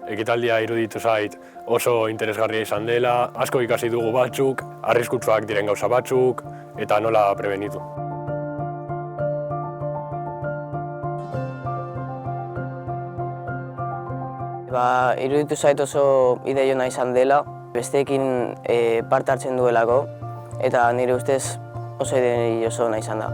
Ekitaldia iruditu zait oso interesgarria izan dela, asko ikasi dugu batzuk, arriskutsuak diren gauza batzuk, eta nola prebenitu. Iruditu zait oso ideia ona izan dela, besteekin parte hartzen duelako, eta nire ustez oso ideia oso ona izan da.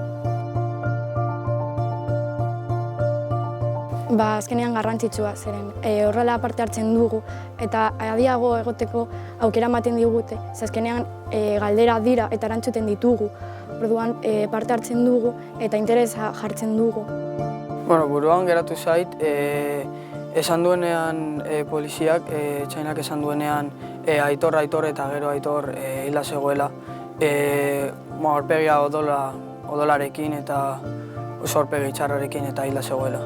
Azkenean garrantzitsua zeren horrela parte hartzen dugu eta adiago egoteko aukera ematen digute. Azkenean galdera dira eta erantzuten ditugu. Orduan parte hartzen dugu eta interesa jartzen dugu. Buruan geratu zait, esan duenean poliziak, txainak esan duenean aitor eta gero aitor hila zegoela. Aurpegia odolarekin eta oso aurpegi txarrarekin eta hila zegoela.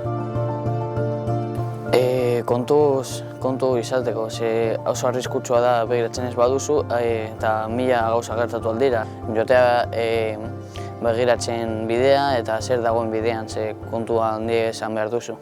Kontu izateko, oso arriskutsua da begiratzen ez baduzu eta 1000 gauza gertatu aldira. Jotea begiratzen bidea eta zer dagoen bidean, kontua handia esan behar duzu.